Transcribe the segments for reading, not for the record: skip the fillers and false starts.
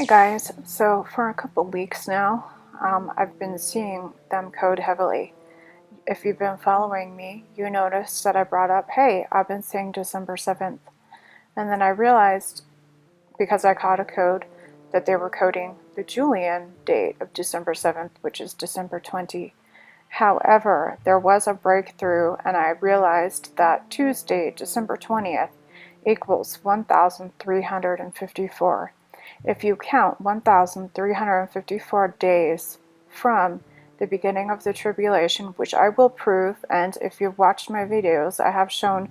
Hi guys, so for a couple weeks now, I've been seeing them code heavily. If you've been following me, you noticed that I brought up, hey, I've been saying December 7th. And then I realized, because I caught a code, that they were coding the Julian date of December 7th, which is December 20. However, there was a breakthrough and I realized that Tuesday, December 20th, equals 1,354. If you count 1,354 days from the beginning of the tribulation, which I will prove, and if you've watched my videos, I have shown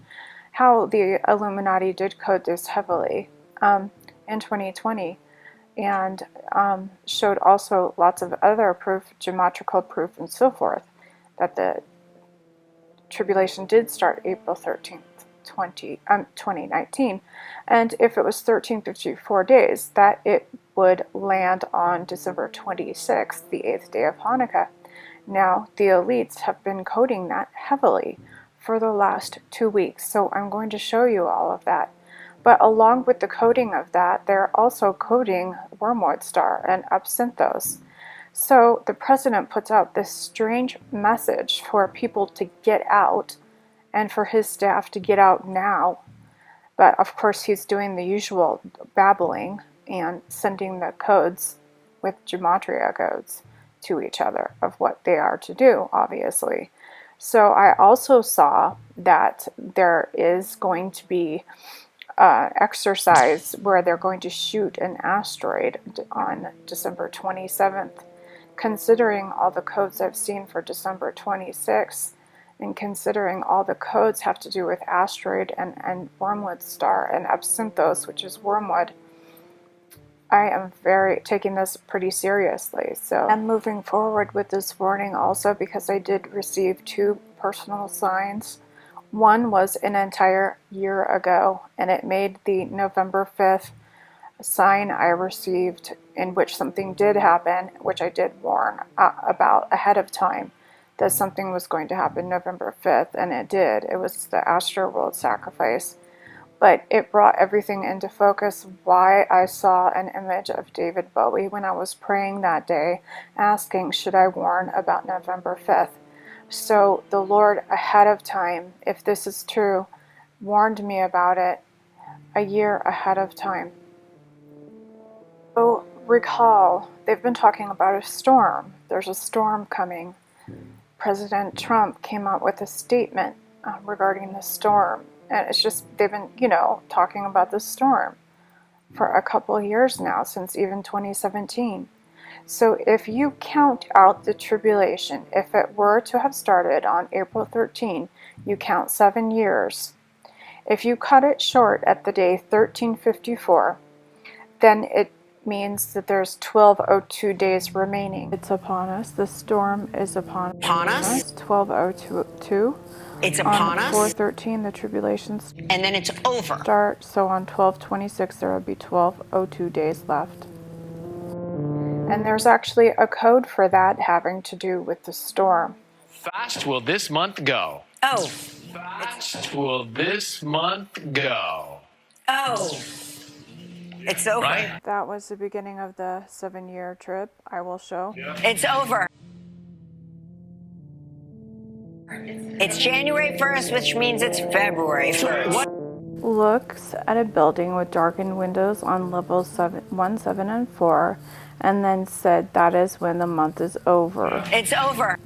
how the Illuminati did code this heavily in 2020, and showed also lots of other proof, geometrical proof and so forth, that the tribulation did start April 13th. 2019, and if it was 1354 days, that it would land on December 26th, the 8th day of Hanukkah. Now, the elites have been coding that heavily for the last 2 weeks, so I'm going to show you all of that. But along with the coding of that, they're also coding Wormwood star and absinthos. So the president puts out this strange message for people to get out, and for his staff to get out now. But of course he's doing the usual babbling and sending the codes with gematria codes to each other of what they are to do, obviously. So I also saw that there is going to be exercise where they're going to shoot an asteroid on December 27th. Considering all the codes I've seen for December 26th, and considering all the codes have to do with asteroid and Wormwood star and absinthos, which is wormwood, I am taking this pretty seriously. So I'm moving forward with this warning also because I did receive 2 personal signs. One was an entire year ago, and it made the November 5th sign I received, in which something did happen, which I did warn about ahead of time, that something was going to happen November 5th, and it did. It was the asteroid sacrifice. But it brought everything into focus why I saw an image of David Bowie when I was praying that day, asking, should I warn about November 5th? So the Lord, ahead of time, if this is true, warned me about it a year ahead of time. So recall, they've been talking about a storm. There's a storm coming. President Trump came out with a statement regarding the storm, and it's just, they've been, talking about the storm for a couple of years now, since even 2017. So if you count out the tribulation, if it were to have started on April 13, you count 7 years. If you cut it short at the day 1354, then it means that there's 1202 days remaining. It's upon us. The storm is upon us. 1202. It's upon us. On 413, the tribulations. And then it's over. Start. So on 1226, there will be 1202 days left. And there's actually a code for that having to do with the storm. Fast will this month go. Oh. Fast will this month go. Oh. It's over. Right? That was the beginning of the 7-year trip. I will show. It's over. It's January 1st, which means it's February 1st. Looks at a building with darkened windows on levels 1, 7, and 4, and then said that is when the month is over. It's over.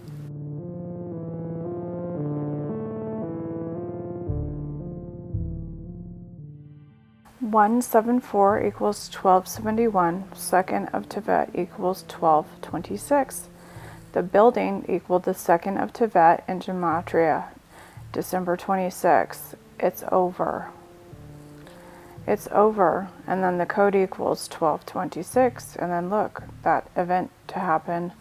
$174 equals 1271. Second of Tevet equals 1226. The building equaled the second of Tevet in Gematria, December 26th. It's over. It's over. And then the code equals 1226. And then look, that event to happen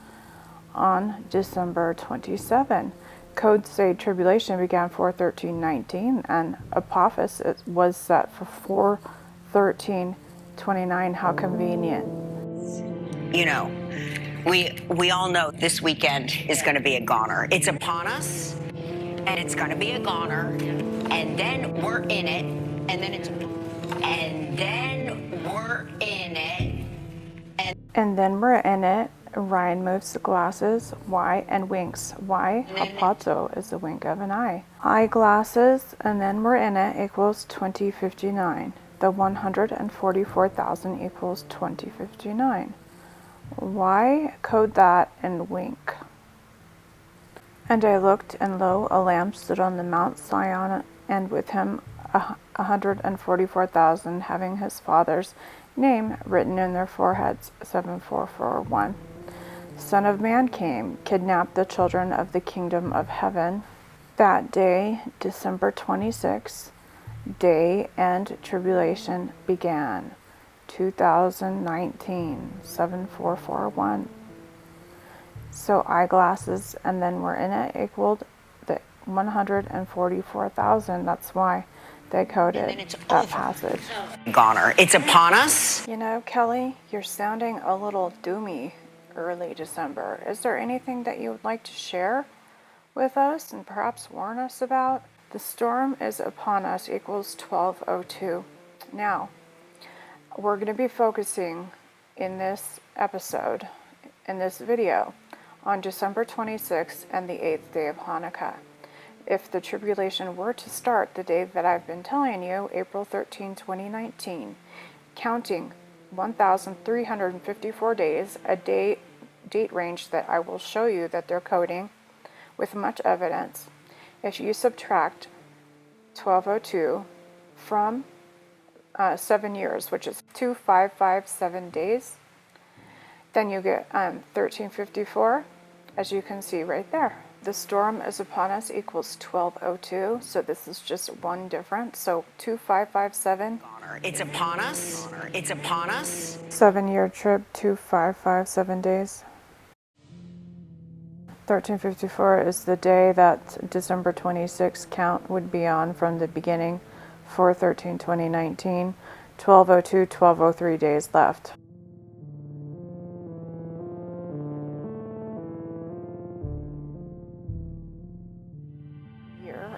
on December 27. Codes say tribulation began 4/13/19, and Apophis was set for 4/13/29. How convenient. We all know this weekend is going to be a goner. It's upon us, and it's going to be a goner, and then we're in it, and then we're in it, And then we're in it. Ryan moves the glasses, Y, and winks. Y, hapazo, is the wink of an eye. Eyeglasses, and then we're in it, equals 2059. The 144,000 equals 2059. Y, code that, and wink. And I looked, and lo, a lamb stood on the Mount Sion, and with him 144,000, having his father's name written in their foreheads, 7441. Son of Man came, kidnapped the children of the kingdom of heaven. That day, December 26th, day and tribulation began. 2019, 7441. So eyeglasses, and then we're in it, equaled the 144,000. That's why they coded that passage. Goner. It's upon us. You know, Kelly, you're sounding a little doomy early December. Is there anything that you would like to share with us and perhaps warn us about? The storm is upon us equals 1202. Now, we're going to be focusing in this episode, in this video, on December 26th and the 8th day of Hanukkah. If the tribulation were to start the day that I've been telling you, April 13, 2019, counting 1,354 days, a date range that I will show you that they're coding with much evidence. If you subtract 1202 from 7 years, which is 2557 days, then you get 1354, as you can see right there. The storm is upon us equals 1202, so this is just one difference. So 2557. It's upon us. It's upon us. 7-year trip, 2557 days. 1354 is the day that December 26th count would be on from the beginning for 13/2019. 1202, 1203 days left.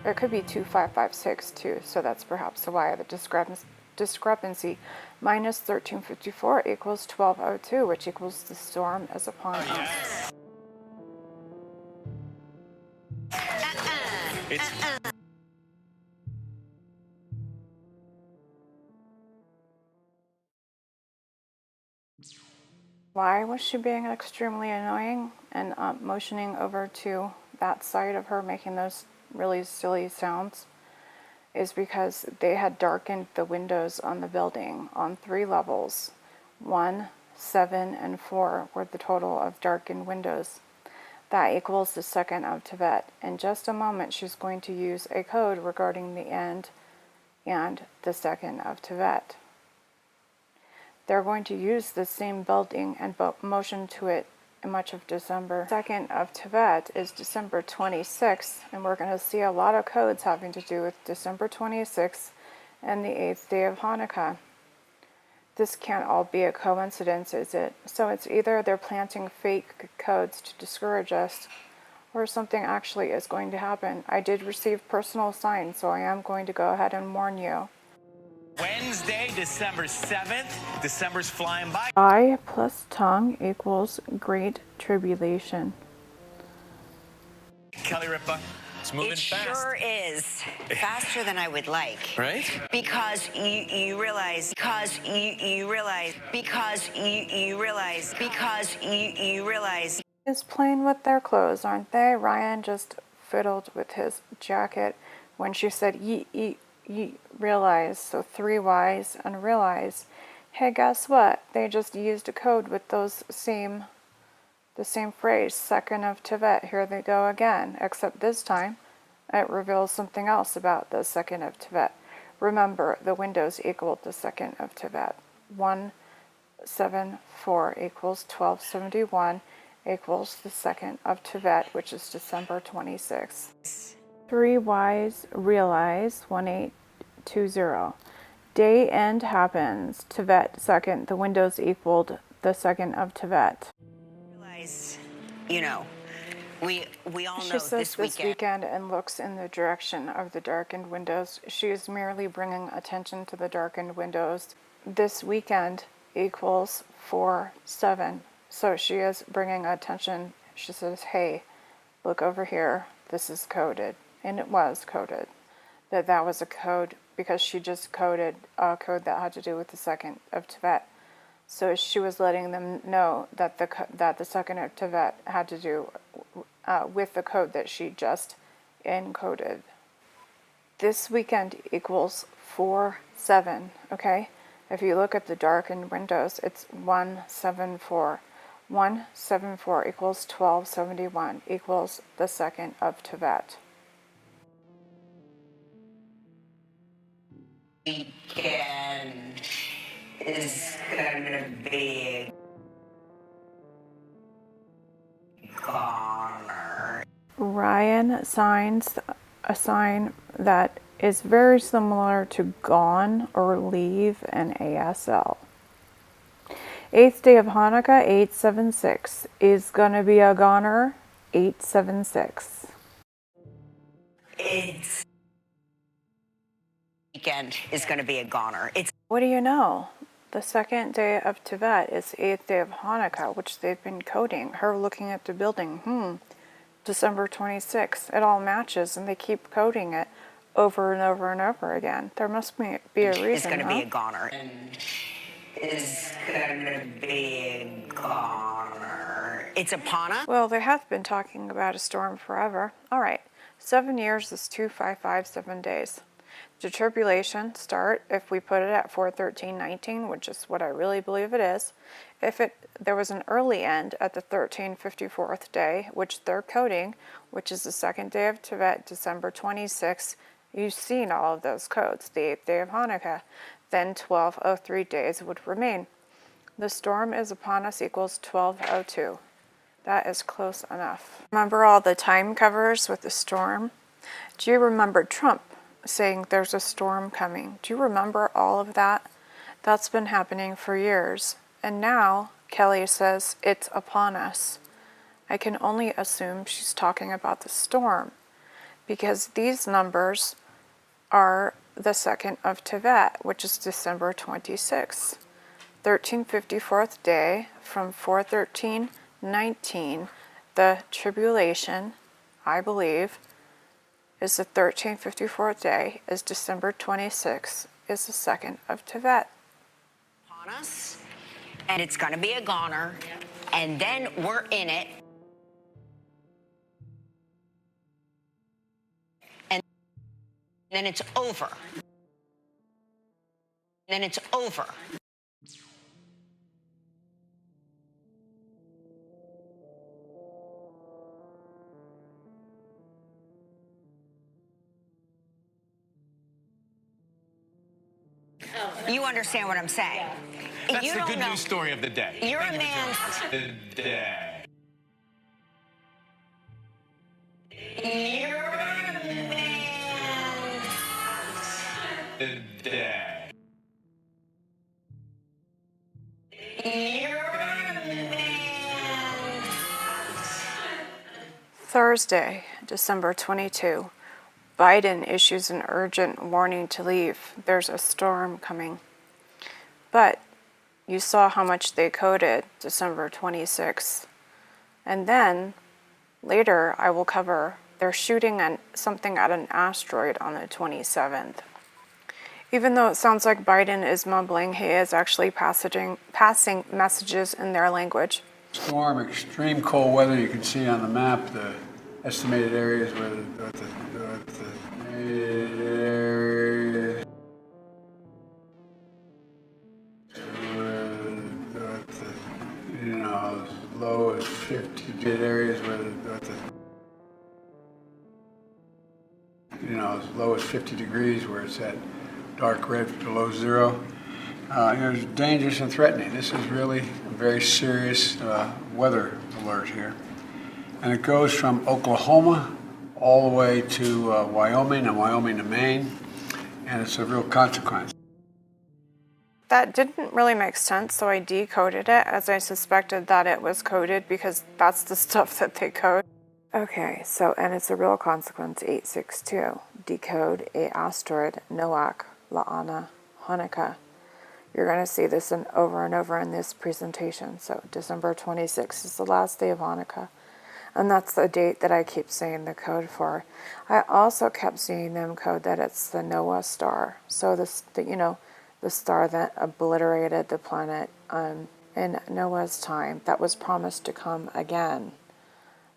It could be 2556 too, so that's perhaps why the discrepancy. Minus 1354 equals 1202, which equals the storm is upon us. Why was she being extremely annoying and motioning over to that side of her, making those really silly sounds? Is because they had darkened the windows on the building on 3 levels. 1, 7, and 4 were the total of darkened windows. That equals the 2nd of Tevet. In just a moment, she's going to use a code regarding the end and the 2nd of Tevet. They're going to use the same building and motion to it in much of December. 2nd of Tevet is December 26th, and we're going to see a lot of codes having to do with December 26th and the 8th day of Hanukkah. This can't all be a coincidence, is it? So it's either they're planting fake codes to discourage us, or something actually is going to happen. I did receive personal signs, so I am going to go ahead and warn you. Wednesday, December 7th. December's flying by. I plus tongue equals great tribulation. Kelly Ripa, it's moving It fast. sure is. Faster than I would like. Right? Because you realize, because you realize, because you realize, because you realize. Is playing with their clothes, aren't they? Ryan just fiddled with his jacket when she said ye realize, so 3 Y's and realize. Hey, guess what? They just used a code with the same phrase, 2nd of Tevet. Here they go again, except this time it reveals something else about the 2nd of Tevet. Remember, the windows equal the 2nd of Tevet. 174 equals 1271 equals the 2nd of Tevet, which is December 26th. 3 Y's realize, 1820. Day end happens, Tevet 2nd, the windows equaled the 2nd of Tevet. Realize, you know, we all know She says this weekend and looks in the direction of the darkened windows. She is merely bringing attention to the darkened windows. This weekend equals 4-7. So she is bringing attention. She says, hey, look over here. This is coded. And it was coded. That was a code because she just coded a code that had to do with the second of Tevet. So she was letting them know that the second of Tevet had to do with the code that she just encoded. This weekend equals 4-7, okay? If you look at the darkened windows, it's 174. 174 equals 1271 equals the second of Tevet. Weekend is gonna be goner. Ryan signs a sign that is very similar to gone or leave and ASL. 8th day of Hanukkah, 876, is gonna be a goner, 876. It's weekend is gonna be a goner. It's What do you know? The second day of Tevet is the 8th day of Hanukkah, which they've been coding. Her looking at the building, December 26th. It all matches, and they keep coding it over and over and over again. There must be a reason, it's gonna be a goner. Is gonna be a goner. It's upon us. Well, they have been talking about a storm forever. All right, 7 years is 2557 days. The tribulation start if we put it at 413:19, which is what I really believe it is. If there was an early end at the 1354th day, which they're coding, which is the second day of Tevet, December 26th, you've seen all of those codes, the 8th day of Hanukkah, then 1203 days would remain. The storm is upon us equals 1202. That is close enough. Remember all the time covers with the storm? Do you remember Trump saying there's a storm coming? Do you remember all of that? That's been happening for years. And now Kelly says it's upon us. I can only assume she's talking about the storm because these numbers are the second of Tevet, which is December 26th. 1354th day from 413:19. The tribulation, I believe, is the 1354th day, is December 26th, is the second of Tevet. Upon us, and it's gonna be a goner, and then we're in it. And then it's over. Then it's over. You understand what I'm saying? That's you the don't good know. news story of the day. You're Thank a you for man. joining us. The day. You're a man. The day. You're a man. Thursday, December 22. Biden issues an urgent warning to leave. There's a storm coming. But you saw how much they coded December 26th. And then later I will cover they're shooting something at an asteroid on the 27th. Even though it sounds like Biden is mumbling, he is actually passing messages in their language. Storm, extreme cold weather. You can see on the map the estimated areas where the as low as 50 areas where as low as 50 degrees where it's at dark red below zero. It's dangerous and threatening. This is really a very serious weather alert here. And it goes from Oklahoma all the way to Wyoming and Wyoming to Maine, and it's a real consequence. That didn't really make sense, so I decoded it as I suspected that it was coded because that's the stuff that they code. Okay, so, and it's a real consequence, 862. Decode a asteroid, Noach, La'ana, Hanukkah. You're going to see this over and over in this presentation. So December 26th is the last day of Hanukkah. And that's the date that I keep saying the code for. I also kept seeing them code that it's the Noah star. So the star that obliterated the planet in Noah's time, that was promised to come again,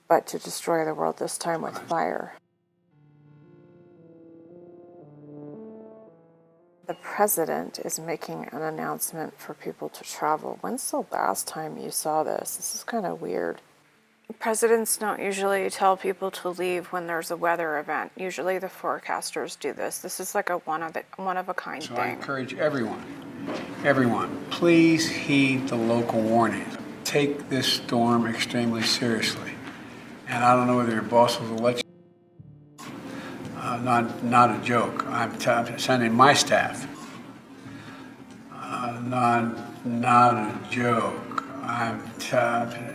but to destroy the world, this time with fire. The president is making an announcement for people to travel. When's the last time you saw this? This is kind of weird. Presidents don't usually tell people to leave when there's a weather event. Usually the forecasters do this. This is like a one of a kind thing. So I encourage everyone, please heed the local warnings. Take this storm extremely seriously. And I don't know whether your bosses will let you. Not a joke. I'm sending my staff. Not a joke. I'm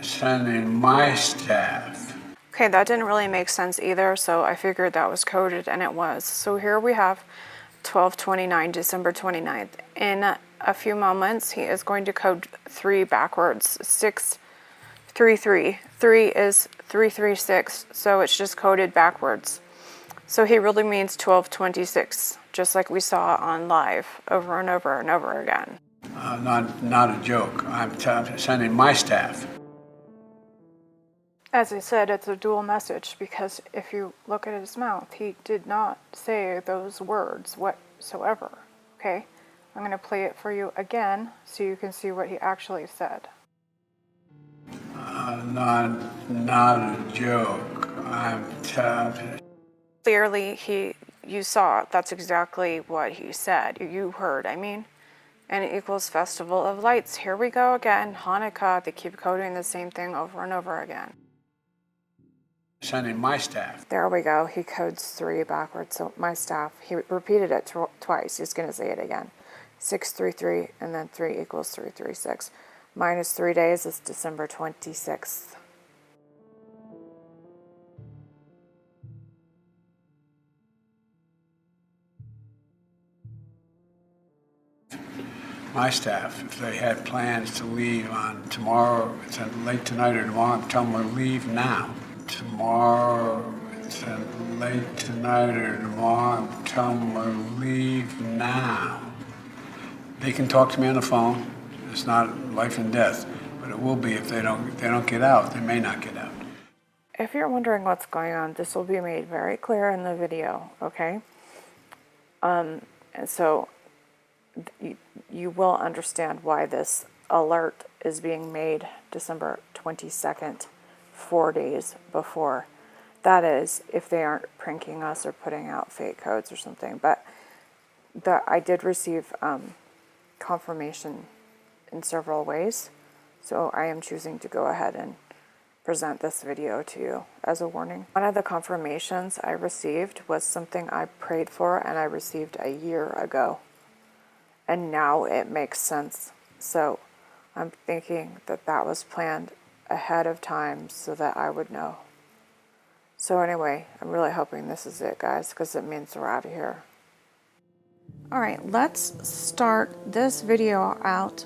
sending my staff. Okay, that didn't really make sense either, so I figured that was coded, and it was. So here we have 12/29, December 29th. In a few moments, he is going to code 3 backwards. 633. 3 is 336, so it's just coded backwards. So he really means 12/26, just like we saw on live over and over and over again. Not a joke. I'm sending my staff. As I said, it's a dual message, because if you look at his mouth, he did not say those words whatsoever. Okay? I'm going to play it for you again so you can see what he actually said. Not a joke. I'm Clearly, you saw that's exactly what he said. You heard, I mean. And it equals Festival of Lights. Here we go again. Hanukkah. They keep coding the same thing over and over again. sending my staff. There we go. He codes 3 backwards. So my staff, he repeated it twice. He's going to say it again. 633 and then 3 equals 336. Minus 3 days is December 26th. My staff, if they had plans to leave on tomorrow, it's late tonight or tomorrow, tell them to leave now. Tomorrow, it's late tonight or tomorrow, tell them to leave now. They can talk to me on the phone. It's not life and death, but it will be if they don't get out. They may not get out. If you're wondering what's going on, this will be made very clear in the video, okay? And so you will understand why this alert is being made December 22nd, 4 days before. That is, if they aren't pranking us or putting out fake codes or something. But I did receive confirmation in several ways, so I am choosing to go ahead and present this video to you as a warning. One of the confirmations I received was something I prayed for and I received a year ago. And now it makes sense. So I'm thinking that that was planned ahead of time so that I would know. So anyway, I'm really hoping this is it, guys, because it means we're out of here. All right, let's start this video out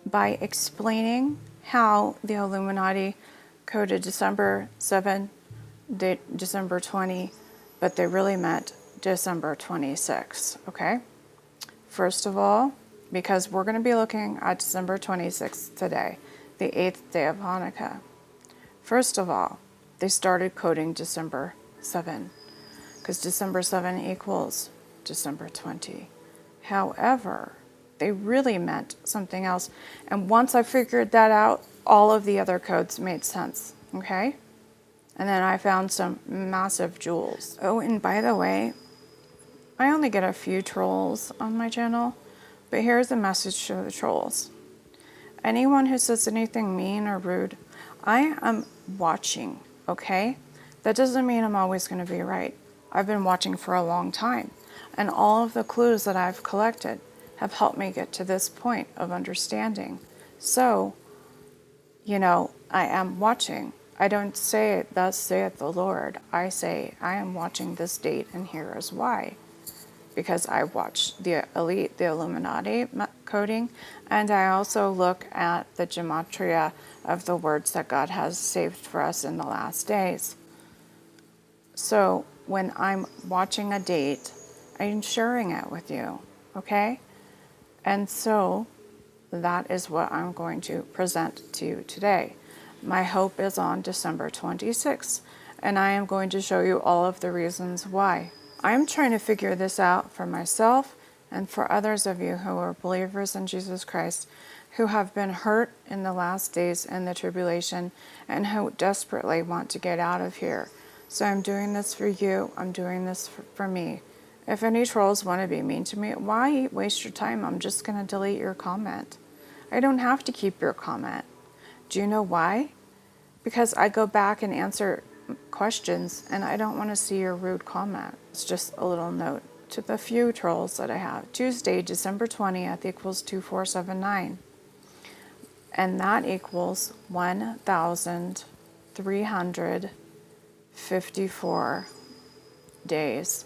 by explaining how the Illuminati coded December 7, December 20, but they really meant December 26, okay? First of all, because we're going to be looking at December 26th today, the 8th day of Hanukkah. First of all, they started coding December 7, because December 7 equals December 20. However, they really meant something else. And once I figured that out, all of the other codes made sense, okay? And then I found some massive jewels. Oh, and by the way, I only get a few trolls on my channel, but here's a message to the trolls. Anyone who says anything mean or rude, I am watching, okay? That doesn't mean I'm always going to be right. I've been watching for a long time, and all of the clues that I've collected have helped me get to this point of understanding. So, I am watching. I don't say thus saith the Lord. I say I am watching this date, and here is why. because I watch the elite, the Illuminati coding, and I also look at the Gematria of the words that God has saved for us in the last days. So when I'm watching a date, I'm sharing it with you, okay? And so that is what I'm going to present to you today. My hope is on December 26th, and I am going to show you all of the reasons why. I'm trying to figure this out for myself and for others of you who are believers in Jesus Christ, who have been hurt in the last days in the tribulation and who desperately want to get out of here. So I'm doing this for you. I'm doing this for me. If any trolls want to be mean to me, why waste your time? I'm just going to delete your comment. I don't have to keep your comment. Do you know why? Because I go back and answer questions and I don't want to see your rude comment. It's just a little note to the few trolls that I have. Tuesday, December 20th equals 2479. And that equals 1,354 days.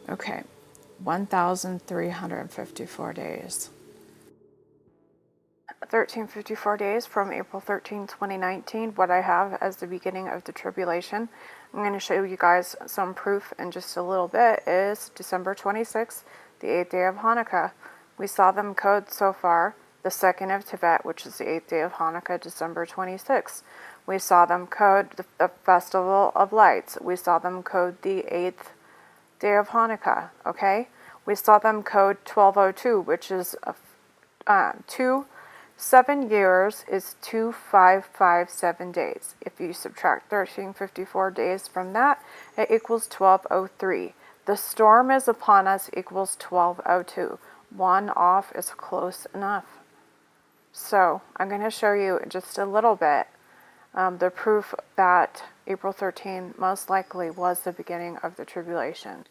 Okay, 1,354 days. 1354 days from April 13, 2019, what I have as the beginning of the tribulation. I'm going to show you guys some proof in just a little bit. Is December 26th, the 8th day of Hanukkah. We saw them code so far the 2nd of Tevet, which is the 8th day of Hanukkah, December 26th. We saw them code the Festival of Lights. We saw them code the 8th day of Hanukkah, okay? We saw them code 1202, which is 7 years is 2557 days. If you subtract 1354 days from that, it equals 1203. The storm is upon us equals 1202. 1 off is close enough. So I'm going to show you just a little bit the proof that April 13 most likely was the beginning of the tribulation.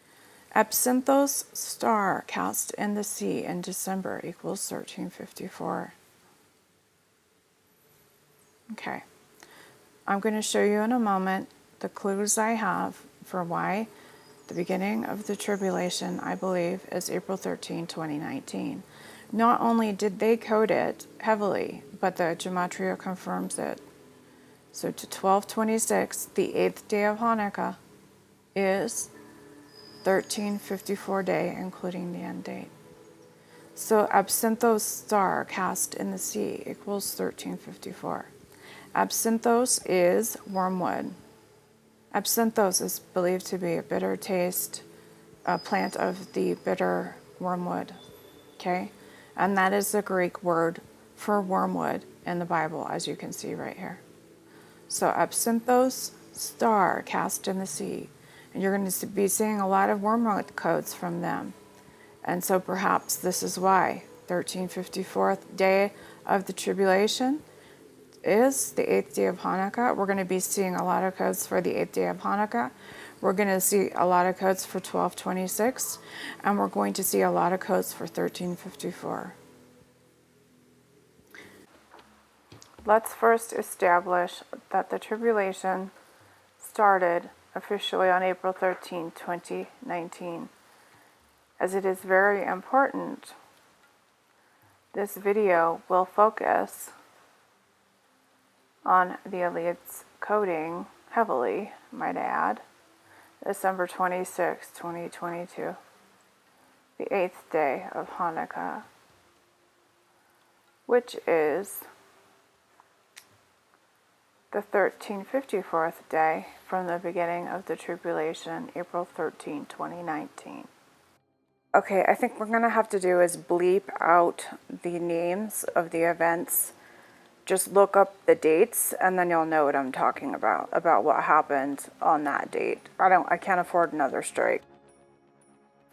Absinthos star cast in the sea in December equals 1354. Okay, I'm going to show you in a moment the clues I have for why the beginning of the tribulation, I believe, is April 13, 2019. Not only did they code it heavily, but the Gematria confirms it. So to 1226, the 8th day of Hanukkah is 1354 day, including the end date. So Absinthos star cast in the sea equals 1354. Absinthos is wormwood. Absinthos is believed to be a bitter taste, a plant of the bitter wormwood. Okay? And that is the Greek word for wormwood in the Bible, as you can see right here. So Absinthos star cast in the sea. And you're going to be seeing a lot of wormwood codes from them. And so perhaps this is why 1354th day of the tribulation is the 8th day of Hanukkah. We're going to be seeing a lot of codes for the 8th day of Hanukkah. We're going to see a lot of codes for 1226. And we're going to see a lot of codes for 1354. Let's first establish that the tribulation started officially on April 13, 2019. As it is very important, this video will focus on the elites coding heavily, might I add, December 26, 2022, the 8th day of Hanukkah, which is the 1354th day from the beginning of the tribulation, April 13, 2019. Okay, I think what we're going to have to do is bleep out the names of the events. Just look up the dates and then you'll know what I'm talking about what happened on that date. I can't afford another strike.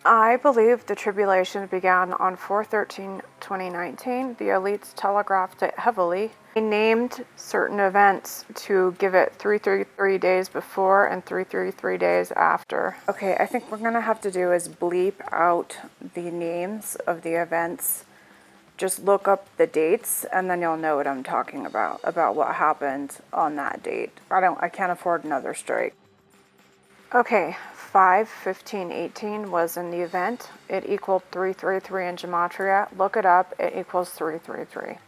I believe the tribulation began on 4/13/2019. The elites telegraphed it heavily. They named certain events to give it 333 days before and 333 days after. Okay, I think what we're going to have to do is bleep out the names of the events. Just look up the dates and then you'll know what I'm talking about what happened on that date. I can't afford another strike. Okay, 5, 15, 18 was in the event. It equaled 333 in Gematria. Look it up. It equals 333.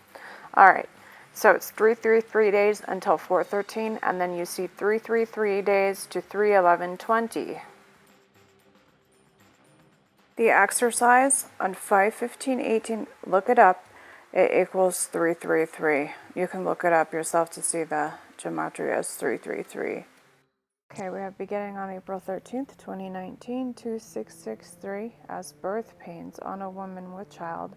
All right. So it's 333 days until 413, and then you see 333 days to 311:20. The exercise on 5, 15, 18, look it up. It equals 333. You can look it up yourself to see the Gematria is 333. Okay, we have beginning on April 13th, 2019, 2663 as birth pains on a woman with child,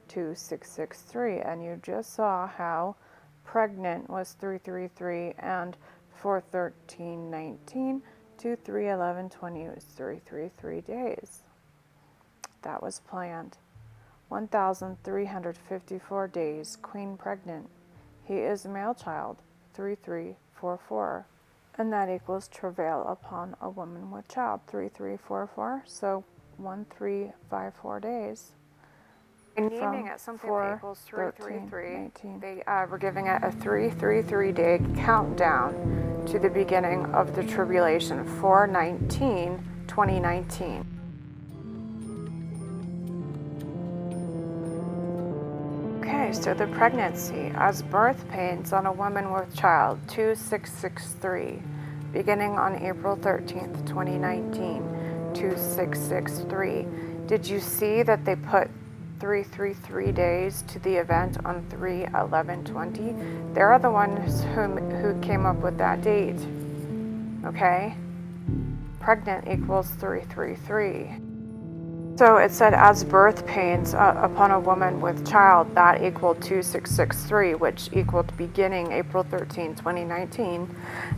2663. And you just saw how pregnant was 333 and 413:19 to 311:20 was 333 days. That was planned. 1,354 days, queen pregnant. He is male child, 3344. And that equals travail upon a woman with child, 3344. So 1354 days. Naming it something that equals 333. They were giving it a 333 day countdown to the beginning of the tribulation, 4/19/2019. Okay, so the pregnancy as birth pains on a woman with child, 2663, beginning on April 13th, 2019, 2663. Did you see that they put 333 days to the event on 3/11/20? They're the ones who came up with that date. Okay? Pregnant equals 333. So it said as birth pains upon a woman with child, that equaled 2663, which equaled beginning April 13, 2019.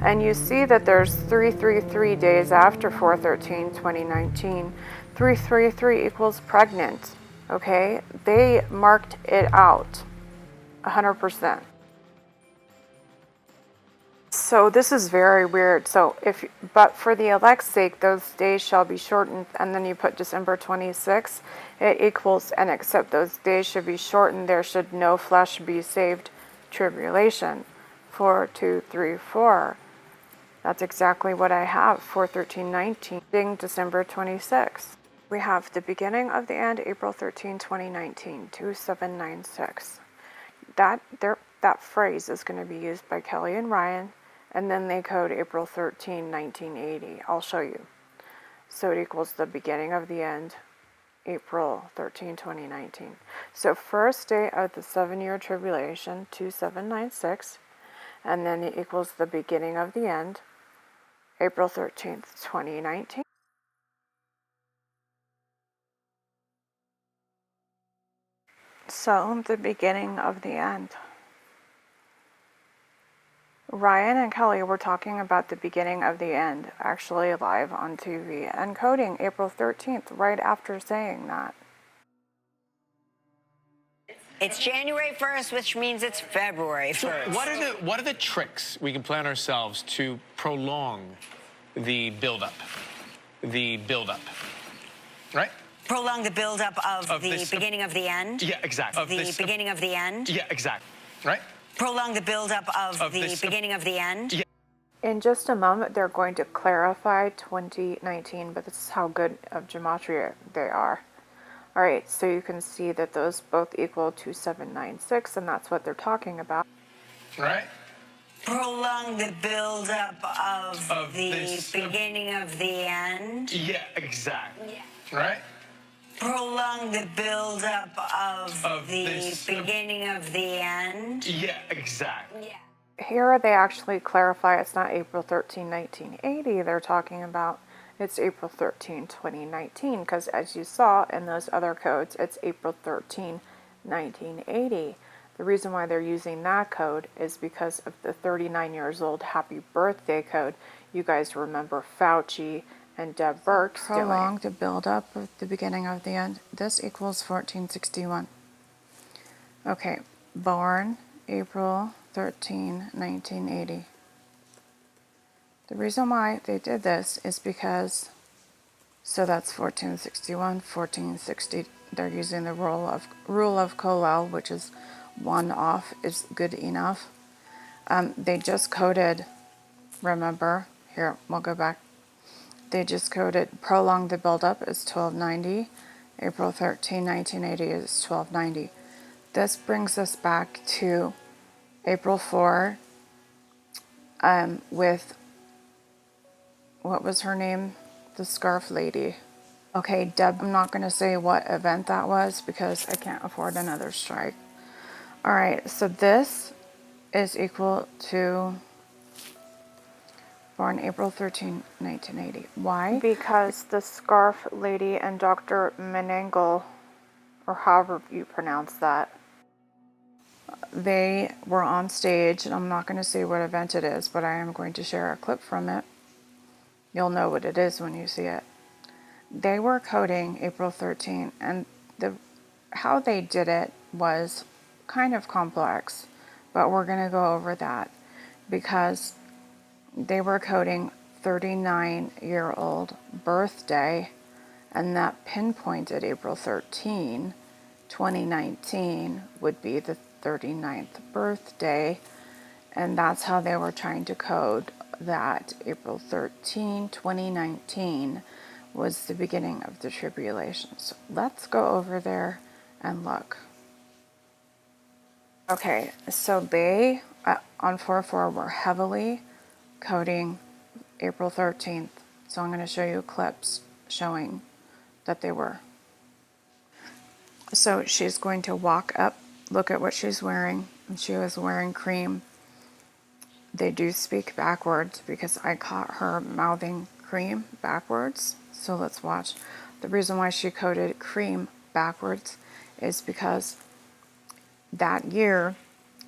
And you see that there's 333 days after 4/13, 2019. 333 equals pregnant, okay? They marked it out 100%. So this is very weird. So but for the elect's sake, those days shall be shortened, and then you put December 26, it equals, and except those days should be shortened, there should no flesh be saved, tribulation, 4, 2, 3, 4. That's exactly what I have, 4/13/19, December 26. We have the beginning of the end, April 13, 2019, 2796. That phrase is going to be used by Kelly and Ryan, and then they code April 13, 1980. I'll show you. So it equals the beginning of the end, April 13, 2019. So first day of the 7-year tribulation, 2796, and then it equals the beginning of the end, April 13th, 2019. So the beginning of the end. Ryan and Kelly were talking about the beginning of the end, actually live on TV, and coding April 13th, right after saying that. It's January 1st, which means it's February 1st. What are the tricks we can plan ourselves to prolong the buildup? The buildup, right? Prolong the buildup of the this, beginning of the end? Yeah, exactly. The beginning of the end? Yeah, exactly. Right? Prolong the buildup of the beginning of the end? Yeah. In just a moment, they're going to clarify 2019, but this is how good of gematria they are. All right, so you can see that those both equal 2796, and that's what they're talking about. Right? Prolong the buildup of the beginning of the end? Yeah, exactly. Yeah. Right? Prolong the buildup of the beginning of the end? Yeah, exactly. Yeah. Here they actually clarify it's not April 13, 1980 they're talking about. It's April 13, 2019, because as you saw in those other codes, it's April 13, 1980. The reason why they're using that code is because of the 39 years old happy birthday code. You guys remember Fauci and Deb Burke's doing. Prolong to build up with the beginning of the end. This equals 1461. Okay, born April 13, 1980. The reason why they did this is because, so that's 1461, 1460. They're using the rule of Colel, which is 1 off is good enough. They just coded, remember, here, we'll go back. They just coded Prolong the buildup is 1290. April 13, 1980 is 1290. This brings us back to April 4 with, what was her name? The scarf lady. Okay, Deb, I'm not going to say what event that was because I can't afford another strike. All right, so this is equal to born April 13, 1980. Why? Because the scarf lady and Dr. Menangle, or however you pronounce that, they were on stage, and I'm not going to say what event it is, but I am going to share a clip from it. You'll know what it is when you see it. They were coding April 13, and how they did it was kind of complex, but we're going to go over that because they were coding 39-year-old birthday, and that pinpointed April 13, 2019 would be the 39th birthday, and that's how they were trying to code that April 13, 2019 was the beginning of the tribulation. So let's go over there and look. Okay, so they, on 4/4, were heavily coding April 13th. So I'm going to show you clips showing that they were. So she's going to walk up, look at what she's wearing, and she was wearing cream. They do speak backwards because I caught her mouthing cream backwards. So let's watch. The reason why she coded cream backwards is because that year,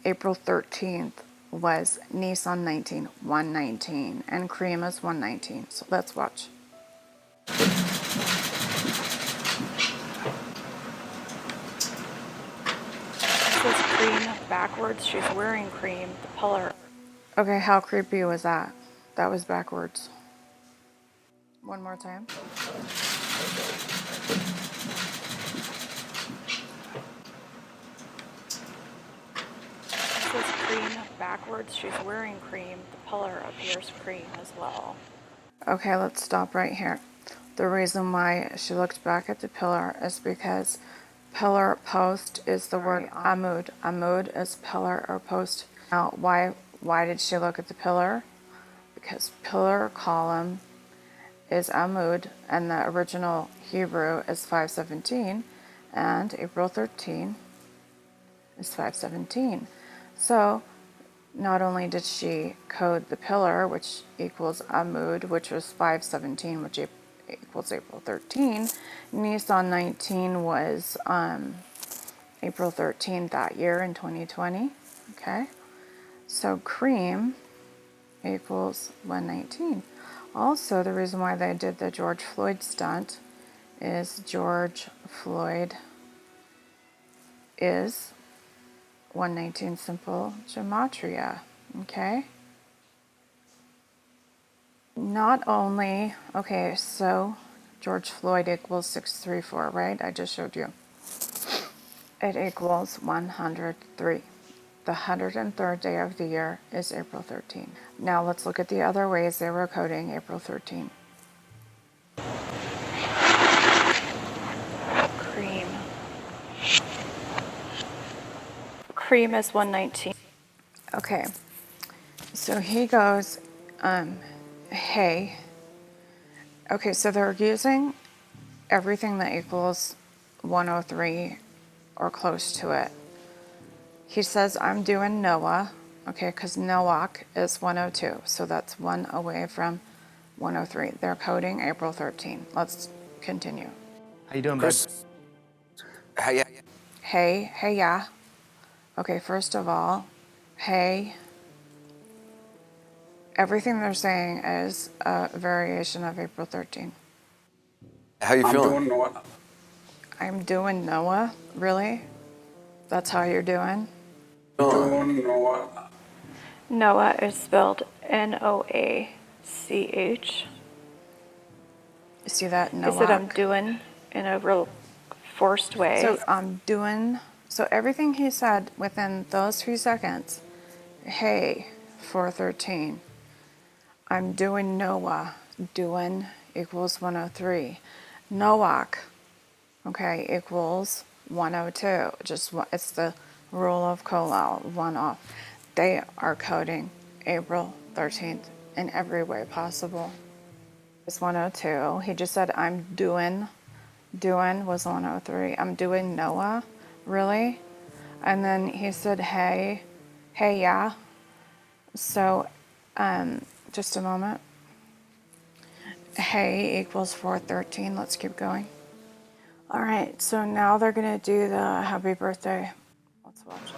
April 13th, was Nissan 19, 119, and cream is 119. So let's watch. This is cream backwards. She's wearing cream, the color. Okay, how creepy was that? That was backwards. One more time. This is cream backwards. She's wearing cream. The color appears cream as well. Okay, let's stop right here. The reason why she looked back at the pillar is because pillar post is the word amud. Amud is pillar or post. Now, why did she look at the pillar? Because pillar column is amud, and the original Hebrew is 517, and April 13 is 517. So not only did she code the pillar, which equals amud, which was 517, which equals April 13, Nissan 19 was April 13 that year in 2020. Okay, so cream equals 119. Also, the reason why they did the George Floyd stunt is George Floyd is 119 simple gematria. Okay. Not only, okay, so George Floyd equals 634, right? I just showed you. It equals 103. The 103rd day of the year is April 13. Now let's look at the other ways they were coding April 13. Cream. Cream is 119. Okay, so he goes, hey. Okay, so they're using everything that equals 103 or close to it. He says, I'm doing Noah, okay, because Noach is 102, so that's one away from 103. They're coding April 13. Let's continue. How you doing, Chris? Hey, Hey, yeah. Okay, first of all, hey. Everything they're saying is a variation of April 13. how you feeling? I'm doing Noah? Really? That's how you're doing? Noah is spelled Noach. See that? Noach. Is it I'm doing in a real forced way? So I'm doing, so everything he said within those few seconds, hey, 413. I'm doing Noah, doing equals 103. Noach, okay, equals 102. Just it's the rule of Kolal, one off. They are coding April 13th in every way possible. It's 102. He just said, I'm doing was 103. I'm doing Noah, really? And then he said, hey, yeah. So, just a moment. Hey equals 413. Let's keep going. All right, so now they're going to do the happy birthday. Let's watch it.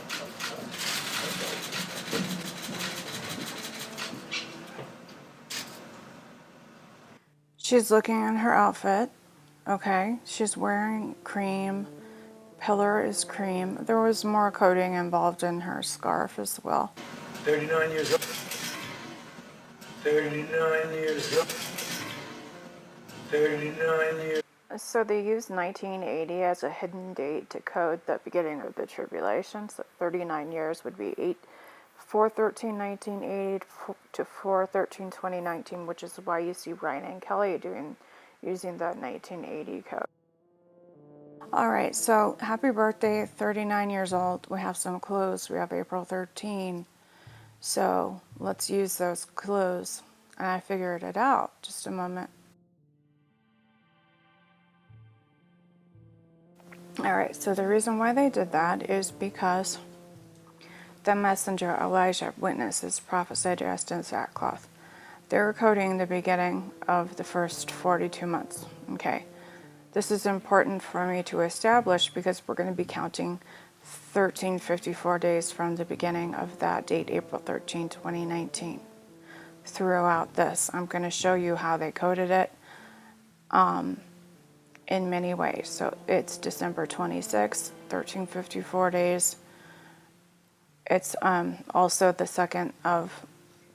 She's looking at her outfit. Okay, she's wearing cream. Pillar is cream. There was more coding involved in her scarf as well. 39 years old. 39 years old. 39 years. So they used 1980 as a hidden date to code the beginning of the tribulation. So 39 years would be 4/13/1980 to 4/13/2019, which is why you see Ryan and Kelly using the 1980 code. All right, so happy birthday, 39 years old. We have some clues. We have April 13. So let's use those clues. And I figured it out. Just a moment. All right, so the reason why they did that is because the messenger Elijah witnesses prophesied dressed in sackcloth. They were coding the beginning of the first 42 months. Okay, this is important for me to establish because we're going to be counting 1354 days from the beginning of that date, April 13, 2019. Throughout this, I'm going to show you how they coded it in many ways. So it's December 26, 1354 days. It's also the second of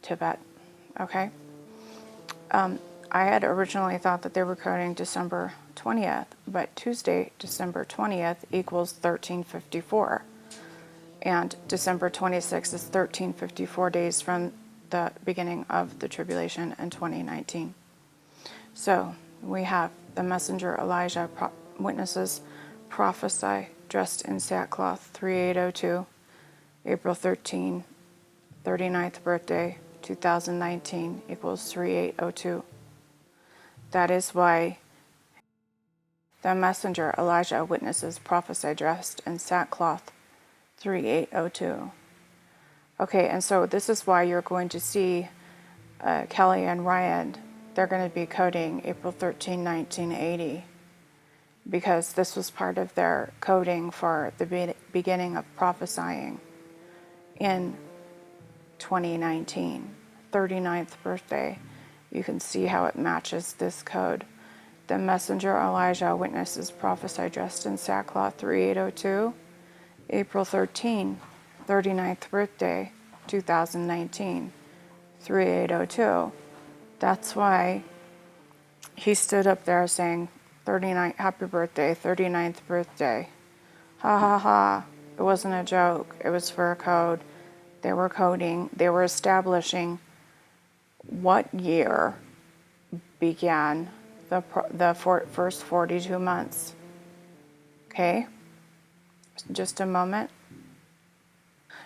Tevet, okay? I had originally thought that they were coding December 20th, but Tuesday, December 20th equals 1354. And December 26th is 1354 days from the beginning of the tribulation in 2019. So we have the messenger Elijah witnesses prophesy dressed in sackcloth, 3802, April 13, 39th birthday, 2019 equals 3802. That is why the messenger Elijah witnesses prophesy dressed in sackcloth, 3802. Okay, and so this is why you're going to see Kelly and Ryan. They're going to be coding April 13, 1980, because this was part of their coding for the beginning of prophesying in 2019. 39th birthday. You can see how it matches this code. The messenger Elijah witnesses prophesy dressed in sackcloth, 3802, April 13, 39th birthday, 2019, 3802. That's why he stood up there saying, 39, happy birthday, 39th birthday. Ha ha ha. It wasn't a joke. It was for a code. They were coding. They were establishing what year began the first 42 months. Okay? Just a moment.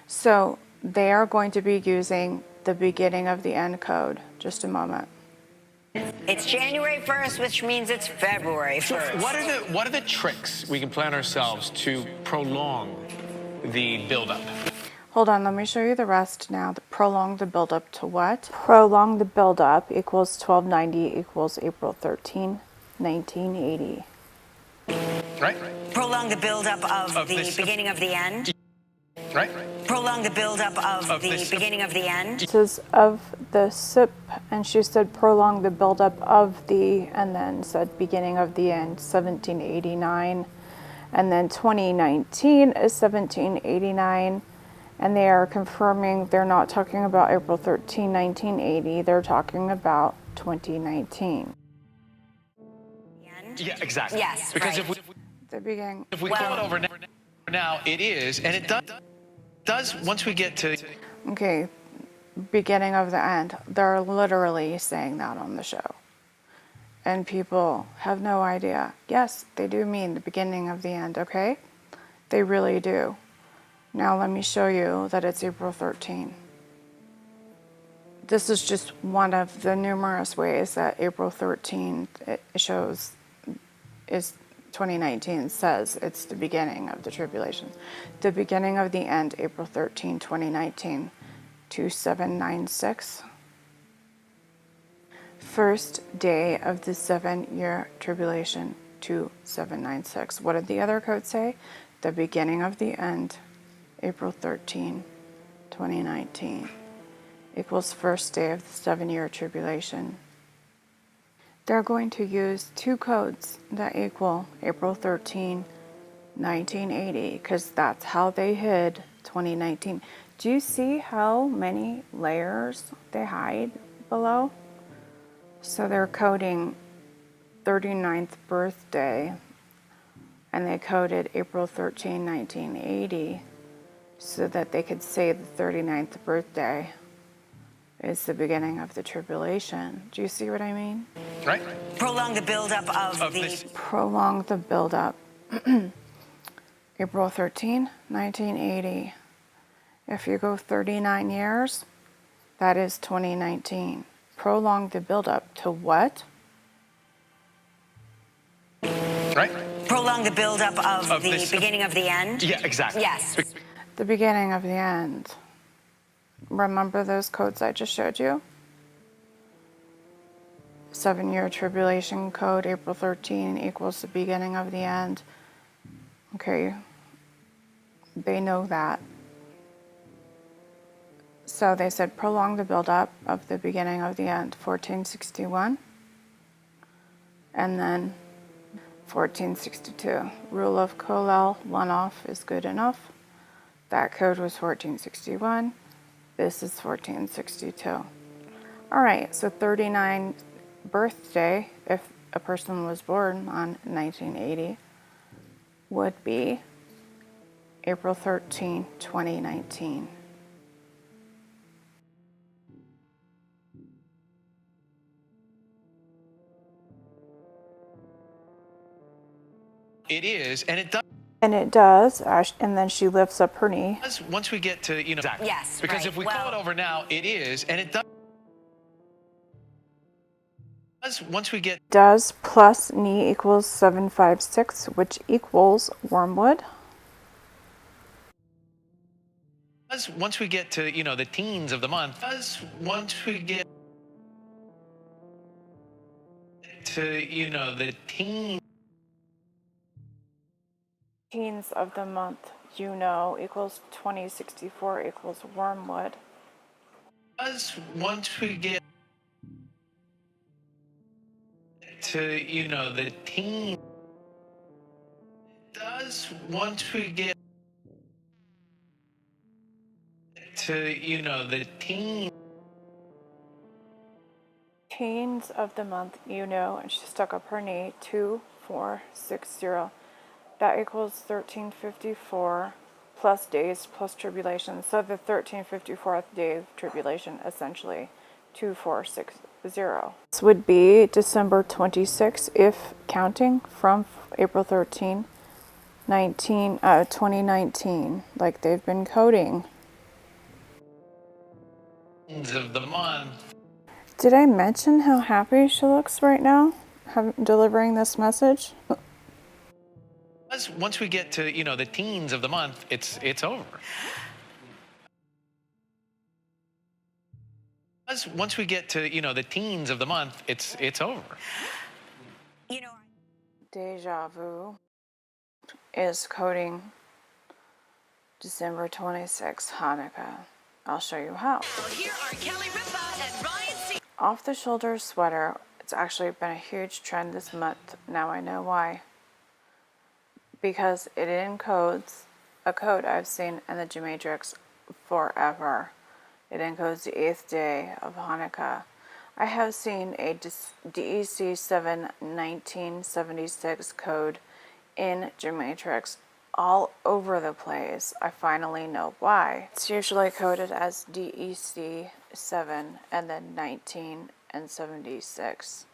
So they are going to be using the beginning of the end code. Just a moment. It's January 1st, which means it's February 1st. So what are the tricks we can plan ourselves to prolong the buildup? Hold on, let me show you the rest now. Prolong the buildup to what? Prolong the buildup equals 1290 equals April 13, 1980. Right? Prolong the buildup of the beginning of the end. Right? Prolong the buildup of the beginning of the end. It says of the SIP, and she said prolong the buildup of the, and then said beginning of the end, 1789. And then 2019 is 1789. And they are confirming they're not talking about April 13, 1980. They're talking about 2019. Yeah, exactly. Yes, because right. if we go it over now, it is, and it does once we get to. Okay, beginning of the end. They're literally saying that on the show. And people have no idea. Yes, they do mean the beginning of the end, okay? They really do. Now let me show you that it's April 13. This is just one of the numerous ways that April 13 it shows is 2019 says it's the beginning of the tribulation. The beginning of the end, April 13, 2019, 2796. First day of the 7-year tribulation, 2796. What did the other code say? The beginning of the end, April 13, 2019, equals first day of the 7-year tribulation. They're going to use two codes that equal April 13, 1980, because that's how they hid 2019. Do you see how many layers they hide below? So they're coding 39th birthday, and they coded April 13, 1980, so that they could say the 39th birthday is the beginning of the tribulation. Do you see what I mean? Right? Prolong the buildup of the... this. Prolong the buildup. April 13, 1980. If you go 39 years, that is 2019. Prolong the buildup to what? Right? Prolong the buildup of the this. beginning of the end? Yeah, exactly. Yes. The beginning of the end. Remember those codes I just showed you? 7-year tribulation code, April 13 equals the beginning of the end. Okay, they know that. So they said prolong the buildup of the beginning of the end, 1461. And then 1462. Rule of Kolel, one off is good enough. That code was 1461. This is 1462. All right, so 39 birthday, if a person was born on 1980, would be April 13, 2019. It is, and it does. And it does, and then she lifts up her knee. Once we get to, exactly. Yes, Because right. if we call it over now, it is, and it does. Once we get Does plus knee equals 756, which equals Wormwood. once we get to, the teens of the month, once we get to, the teens Of the month, equals 2064 equals Wormwood. once we get to, the teens once we get to, the teens Of the month, and she stuck up her knee, 2460. That equals 1354 plus days plus tribulation. So the 1354th day of tribulation, essentially 2460. This would be December 26, if counting from April 13, 2019, like they've been coding. of the month. Did I mention how happy she looks right now, delivering this message? Once we get to, the teens of the month, it's over. Once we get to, the teens of the month, it's over. Deja vu is coding December 26, Hanukkah. I'll show you how. Here are Kelly Ripa and Ryan C. Off the shoulder sweater. It's actually been a huge trend this month. Now I know why. Because it encodes a code I've seen in the Gematrix forever. It encodes the 8th day of Hanukkah. I have seen a DEC 7 1976 code in Gematrix all over the place. I finally know why. It's usually coded as DEC 7 and then 19 and 76.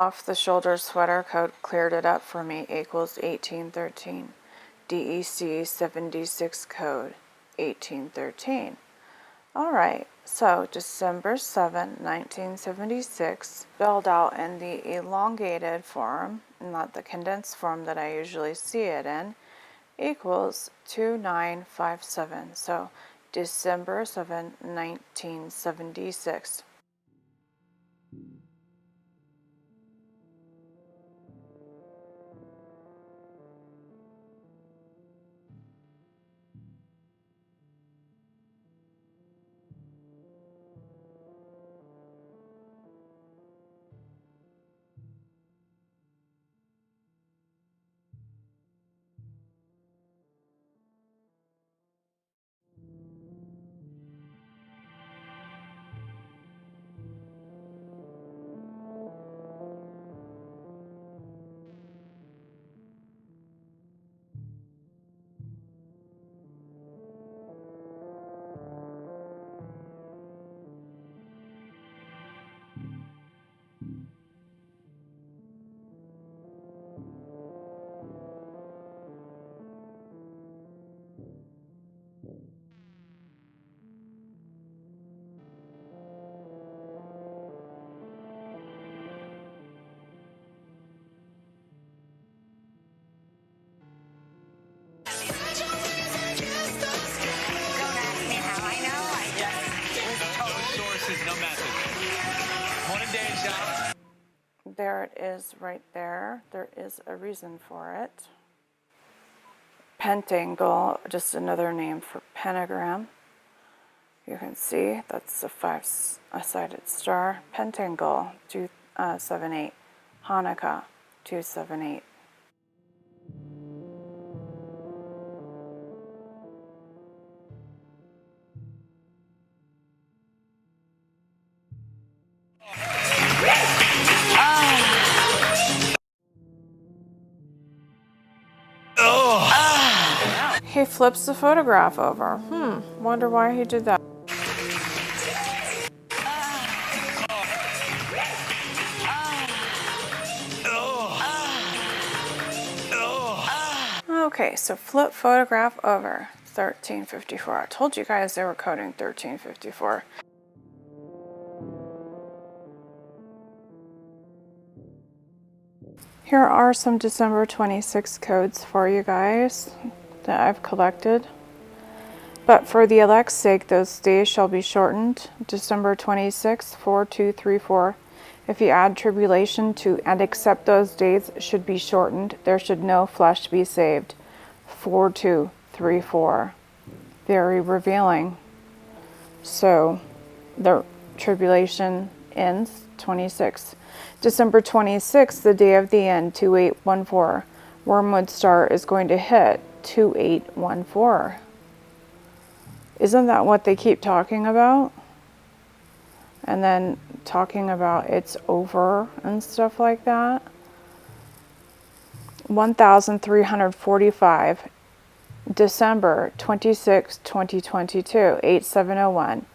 Off the shoulder sweater code cleared it up for me, equals 1813. DEC 76 code 1813. Alright, so December 7, 1976, spelled out in the elongated form, not the condensed form that I usually see it in, equals 2957. So December 7, 1976. There it is right there. There is a reason for it. Pentangle, just another name for pentagram. You can see that's a five-sided star. Pentangle 278. Hanukkah 278. He flips the photograph over. Wonder why he did that. Okay, so flip photograph over. 1354. I told you guys they were coding 1354. Here are some December 26 codes for you guys that I've collected. But for the elect's sake, those days shall be shortened. December 26, 4234. If you add tribulation to and accept those days should be shortened, there should no flesh be saved. 4234. Very revealing. So the tribulation ends 26. December 26, the day of the end, 2814. Wormwood star is going to hit 2814. Isn't that what they keep talking about? And then talking about it's over and stuff like that. 1345. December 26, 2022, 8701.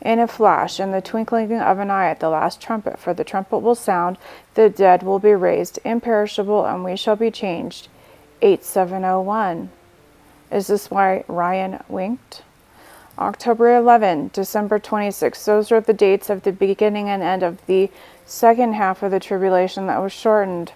In a flash, in the twinkling of an eye at the last trumpet, for the trumpet will sound, the dead will be raised, imperishable, and we shall be changed. 8701. Is this why Ryan winked? October 11, December 26. Those are the dates of the beginning and end of the second half of the tribulation that was shortened.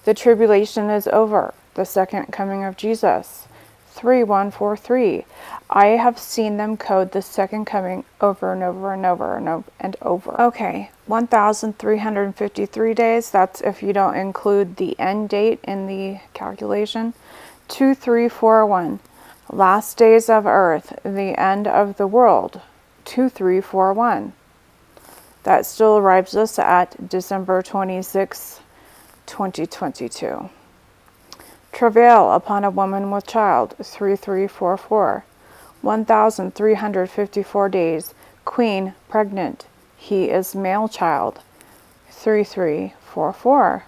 The tribulation is over. The second coming of Jesus. 3143. I have seen them code the second coming over and over and over and over. Okay, 1,353 days. That's if you don't include the end date in the calculation. 2341. Last days of earth, the end of the world. 2341. That still arrives us at December 26, 2022. Travail upon a woman with child, 3344. 1,354 days. Queen, pregnant. He is male child, 3344.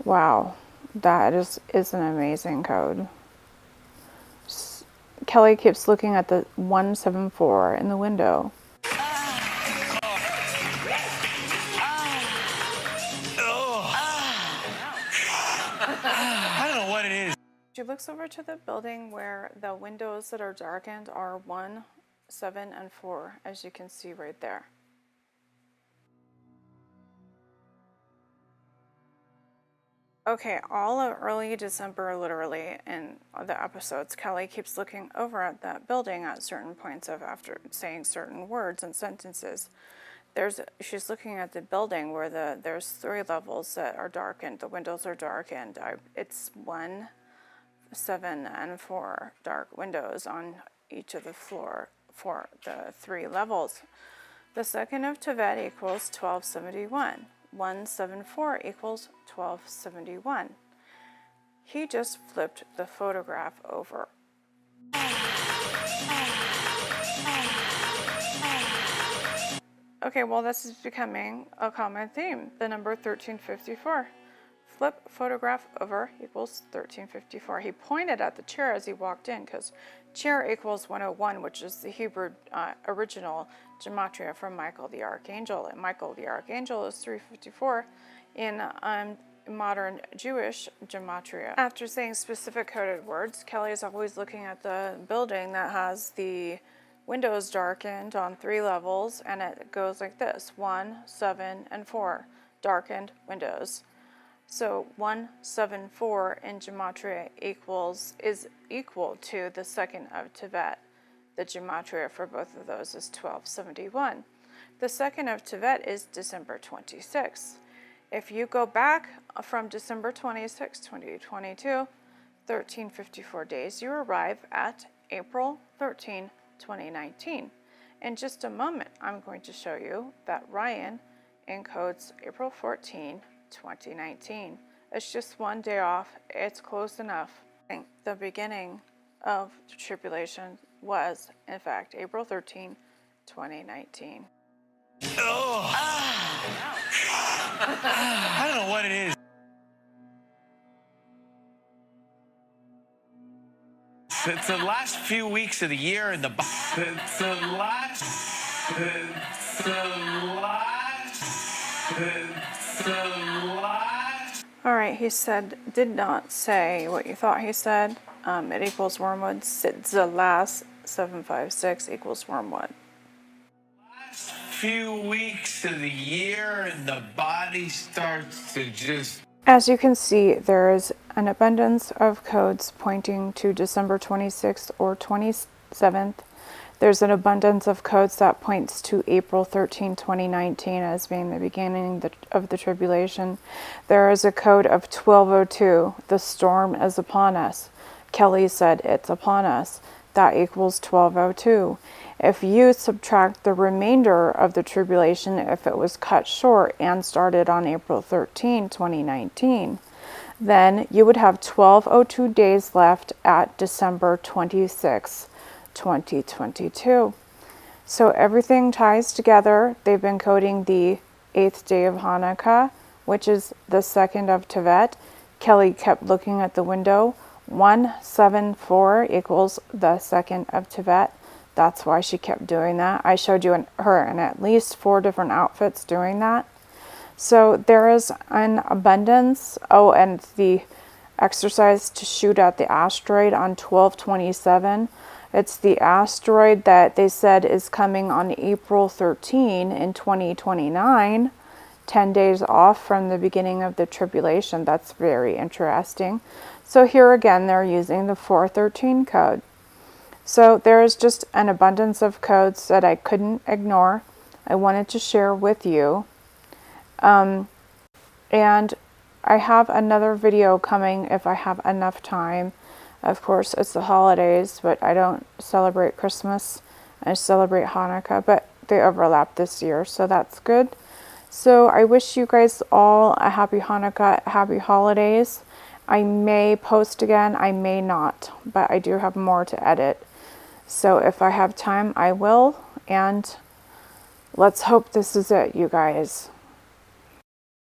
Wow, that is an amazing code. Kelly keeps looking at the 174 in the window. She looks over to the building where the windows that are darkened are 1, 7, and 4, as you can see right there. Okay, all of early December, literally, in the episodes, Kelly keeps looking over at that building at certain points of after saying certain words and sentences. She's looking at the building where there's 3 levels that are darkened. The windows are darkened. It's 1, 7, and 4 dark windows on each of the floor for the 3 levels. The second of Tevet equals 1271. 174 equals 1271. He just flipped the photograph over. Okay, well, this is becoming a common theme. The number 1354. Flip photograph over equals 1354. He pointed at the chair as he walked in because chair equals 101, which is the Hebrew original gematria from Michael the Archangel. And Michael the Archangel is 354 in modern Jewish gematria. After saying specific coded words, Kelly is always looking at the building that has the windows darkened on 3 levels, and it goes like this: 1, 7, and 4 darkened windows. So 174 in gematria is equal to the second of Tevet. The gematria for both of those is 1271. The second of Tevet is December 26th. If you go back from December 26, 2022, 1354 days, you arrive at April 13, 2019. In just a moment, I'm going to show you that Ryan encodes April 14, 2019. It's just 1 day off. It's close enough. The beginning of the tribulation was, in fact, April 13, 2019. I don't know what it is. It's the last few weeks of the year in the. It's the last. All right, he did not say what you thought he said. It equals Wormwood. The last 756 equals Wormwood. Last few weeks of the year and the body starts to just. As you can see, there is an abundance of codes pointing to December 26th or 27th. There's an abundance of codes that points to April 13, 2019 as being the beginning of the tribulation. There is a code of 1202. The storm is upon us. Kelly said it's upon us. That equals 1202. If you subtract the remainder of the tribulation, if it was cut short and started on April 13, 2019, then you would have 1202 days left at December 26, 2022. So everything ties together. They've been coding the 8th day of Hanukkah, which is the 2nd of Tevet. Kelly kept looking at the window. 174 equals the 2nd of Tevet. That's why she kept doing that. I showed you her in at least 4 different outfits doing that. So there is an abundance. Oh, and the exercise to shoot at the asteroid on 12/27. It's the asteroid that they said is coming on April 13 in 2029, 10 days off from the beginning of the tribulation. That's very interesting. So here again, they're using the 413 code. So there is just an abundance of codes that I couldn't ignore. I wanted to share with you. And I have another video coming if I have enough time. Of course, it's the holidays, but I don't celebrate Christmas. I celebrate Hanukkah, but they overlap this year, so that's good. So I wish you guys all a happy Hanukkah, happy holidays. I may post again, I may not, but I do have more to edit. So if I have time, I will, and let's hope this is it, you guys.